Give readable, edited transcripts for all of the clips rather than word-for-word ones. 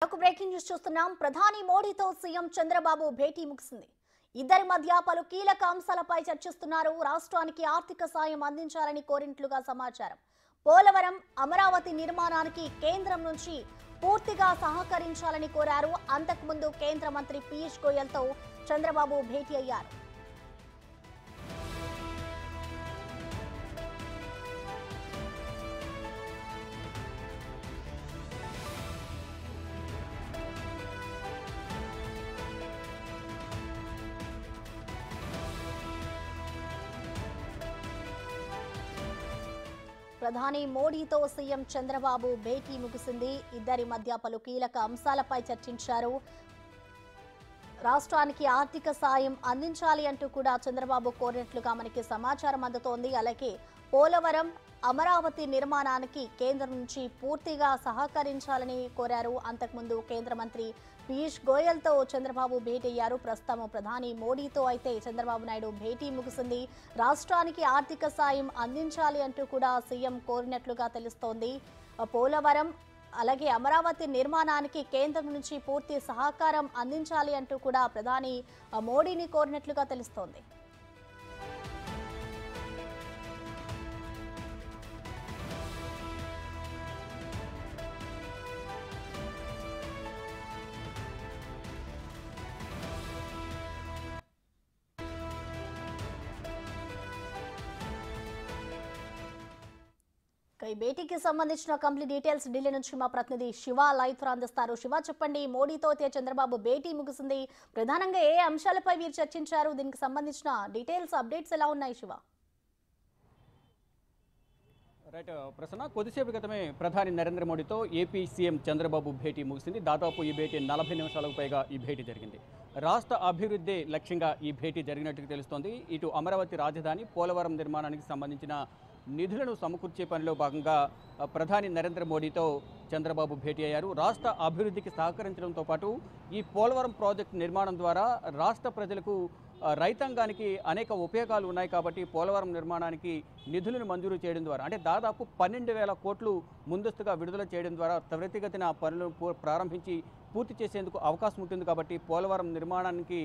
Breaking news చూస్తున్నాం. ప్రధాని మోడీతో సీఎం చంద్రబాబు భేటీ ముగిసింది. ఇద్దరి మధ్య పలు కీలక అంశాలపై చర్చిస్తున్నారు. రాష్ట్రానికి ఆర్థిక సాయం అందించాలని కోరినట్లుగా సమాచారం. పోలవరం, అమరావతి నిర్మాణానికి కేంద్రం నుంచి పూర్తిగా సహకరించాలని కోరారు. అంతకుముందు కేంద్ర మంత్రి పీయూష్ గోయల్తో చంద్రబాబు భేటీ అయ్యారు. ప్రధాని మోడీతో సీఎం చంద్రబాబు భేటీ ముగిసింది. ఇద్దరి మధ్య పలు కీలక అంశాలపై చర్చించారు. రాష్ట్రానికి ఆర్థిక సాయం అందించాలి అంటూ కూడా చంద్రబాబు కోరినట్లుగా మనకి సమాచారం అందుతోంది. అలాగే పోలవరం, అమరావతి నిర్మాణానికి కేంద్రం నుంచి పూర్తిగా సహకరించాలని కోరారు. అంతకుముందు కేంద్ర మంత్రి పీయూష్ గోయల్తో చంద్రబాబు భేటీ అయ్యారు. ప్రస్తుతం ప్రధాని మోడీతో అయితే చంద్రబాబు నాయుడు భేటీ ముగిసింది. రాష్ట్రానికి ఆర్థిక సాయం అందించాలి అంటూ కూడా సీఎం కోరినట్లుగా తెలుస్తోంది. పోలవరం అలాగే అమరావతి నిర్మాణానికి కేంద్రం నుంచి పూర్తి సహకారం అందించాలి అంటూ కూడా ప్రధాని మోడీని కోరినట్లుగా తెలుస్తోంది. ఈ భేటీకి సంబంధించిన కంప్లీట్ డీటెయిల్స్ ఢిల్లీ నుంచి మా ప్రతినిధి శివ లైవ్ అందిస్తారు. శివ, చెప్పండి, మోడీతో చంద్రబాబు భేటీ ముగిసింది. ప్రధానంగా ఏ అంశాలపై వీరు చర్చించారు? దీనికి సంబంధించిన డీటెయిల్స్, అప్డేట్స్ ఎలా ఉన్నాయి శివ? రైట్ ప్రసన్న, కొద్దిసేపు క్రితమే ప్రధాని నరేంద్ర మోడీతో ఏపీ సీఎం చంద్రబాబు భేటీ ముగిసింది. దాదాపు ఈ భేటీ 40 నిమిషాలకు పైగా ఈ భేటీ జరిగింది. రాష్ట్ర అభివృద్ధి లక్ష్యంగా ఈ భేటీ జరిగినట్టుగా తెలుస్తోంది. ఇటు అమరావతి రాజధాని, పోలవరం నిర్మాణానికి సంబంధించిన నిధులను సమకూర్చే పనిలో భాగంగా ప్రధాని నరేంద్ర మోడీతో చంద్రబాబు భేటీ అయ్యారు. రాష్ట్ర అభివృద్ధికి సహకరించడంతో పాటు ఈ పోలవరం ప్రాజెక్టు నిర్మాణం ద్వారా రాష్ట్ర ప్రజలకు, రైతాంగానికి అనేక ఉపయోగాలు ఉన్నాయి. కాబట్టి పోలవరం నిర్మాణానికి నిధులను మంజూరు చేయడం ద్వారా, అంటే దాదాపు 12,000 కోట్లు ముందస్తుగా విడుదల చేయడం ద్వారా త్వరితగతిన పనులను ప్రారంభించి పూర్తి చేసేందుకు అవకాశం ఉంటుంది. కాబట్టి పోలవరం నిర్మాణానికి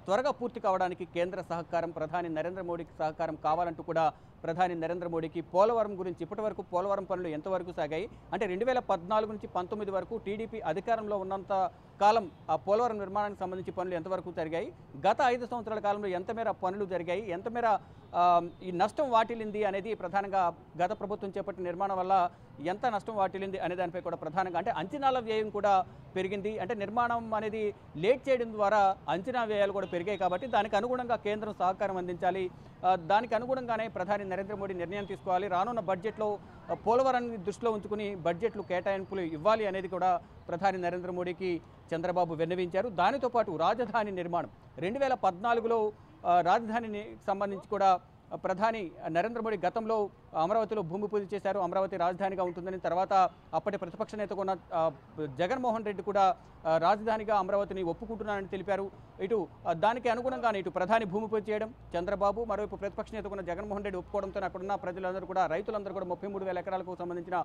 త్వరగా పూర్తి కావడానికి కేంద్ర సహకారం, ప్రధాని నరేంద్ర మోడీకి సహకారం కావాలంటూ కూడా ప్రధాని నరేంద్ర మోడీకి పోలవరం గురించి, ఇప్పటివరకు పోలవరం పనులు ఎంతవరకు సాగాయి అంటే 2014 నుంచి 19 వరకు టీడీపీ అధికారంలో ఉన్నంత కాలం ఆ పోలవరం నిర్మాణానికి సంబంధించి పనులు ఎంతవరకు జరిగాయి, గత 5 సంవత్సరాల కాలంలో ఎంతమేర పనులు జరిగాయి, ఎంతమేర ఈ నష్టం వాటిల్లింది అనేది ప్రధానంగా గత ప్రభుత్వం చేపట్టిన నిర్మాణం వల్ల ఎంత నష్టం వాటిల్లింది అనే దానిపై కూడా ప్రధానంగా, అంటే అంచనాల వ్యయం కూడా పెరిగింది. అంటే నిర్మాణం అనేది లేట్ చేయడం ద్వారా అంచనా వ్యయాలు కూడా పెరిగాయి. కాబట్టి దానికి అనుగుణంగా కేంద్రం సహకారం అందించాలి. దానికి అనుగుణంగానే ప్రధాని నరేంద్ర మోడీ నిర్ణయం తీసుకోవాలి. రానున్న బడ్జెట్లో పోలవరాన్ని దృష్టిలో ఉంచుకుని బడ్జెట్లు కేటాయింపులు ఇవ్వాలి అనేది కూడా ప్రధాని నరేంద్ర మోడీకి చంద్రబాబు విన్నవించారు. దానితో పాటు రాజధాని నిర్మాణం 2014లో రాజధానిని సంబంధించి కూడా ప్రధాని నరేంద్ర మోడీ గతంలో అమరావతిలో భూమి పూజ చేశారు. అమరావతి రాజధానిగా ఉంటుందని. తర్వాత అప్పటి ప్రతిపక్ష నేత ఉన్న జగన్మోహన్ రెడ్డి కూడా రాజధానిగా అమరావతిని ఒప్పుకుంటున్నానని తెలిపారు. ఇటు దానికి అనుగుణంగానే ఇటు ప్రధాని భూమి పూజ చేయడం, చంద్రబాబు, మరోవైపు ప్రతిపక్ష నేత ఉన్న జగన్మోహన్ రెడ్డి ఒప్పుకోవడంతో అక్కడున్న ప్రజలందరూ కూడా, రైతులందరూ కూడా 33,000 ఎకరాలకు సంబంధించిన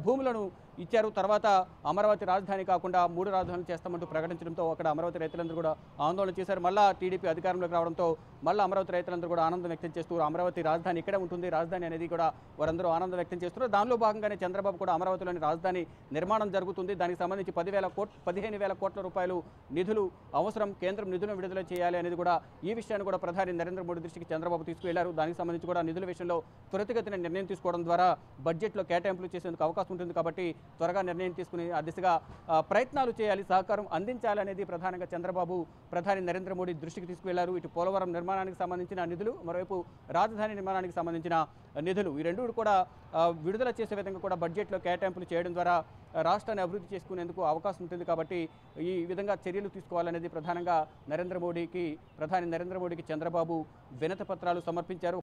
భూములను ఇచ్చారు. తర్వాత అమరావతి రాజధాని కాకుండా 3 రాజధానులు చేస్తామంటూ ప్రకటించడంతో అక్కడ అమరావతి రైతులందరూ కూడా ఆందోళన చేశారు. మళ్ళా టీడీపీ అధికారంలోకి రావడంతో మళ్ళీ అమరావతి రైతులందరూ కూడా ఆనందం వ్యక్తం చేస్తూ అమరావతి రాజధాని ఇక్కడే ఉంటుంది, రాజధాని అనేది కూడా వారందరూ ఆనందం వ్యక్తం చేస్తున్నారు. దానిలో భాగంగానే చంద్రబాబు కూడా అమరావతిలోని రాజధాని నిర్మాణం జరుగుతుంది. దానికి సంబంధించి 15,000 కోట్ల రూపాయలు నిధులు అవసరం, కేంద్రం నిధులను విడుదల చేయాలి అనేది కూడా, ఈ విషయాన్ని కూడా ప్రధాని నరేంద్ర మోడీ దృష్టికి చంద్రబాబు తీసుకువెళ్లారు. దానికి సంబంధించి కూడా నిధుల విషయంలో త్వరితగతిన నిర్ణయం తీసుకోవడం ద్వారా బడ్జెట్లో కేటాయింపులు చేసేందుకు అవకాశం ఉంటుంది. కాబట్టి త్వరగా నిర్ణయం తీసుకుని ఆ దిశగా ప్రయత్నాలు చేయాలి, సహకారం అందించాలి అనేది ప్రధానంగా చంద్రబాబు ప్రధాని నరేంద్ర మోడీ దృష్టికి తీసుకువెళ్లారు. ఇటు పోలవరం నిర్మాణానికి సంబంధించిన నిధులు, మరోవైపు రాజధాని నిర్మాణానికి సంబంధించిన నిధులు, ఈ రెండు కూడా విడుదల చేసే విధంగా కూడా బడ్జెట్లో కేటాయింపులు చేయడం ద్వారా రాష్ట్రాన్ని అభివృద్ధి చేసుకునేందుకు అవకాశం ఉంటుంది. కాబట్టి ఈ విధంగా చర్యలు తీసుకోవాలనేది ప్రధానంగా ప్రధాని నరేంద్ర మోడీకి చంద్రబాబు వినతి పత్రాలు సమర్పించారు.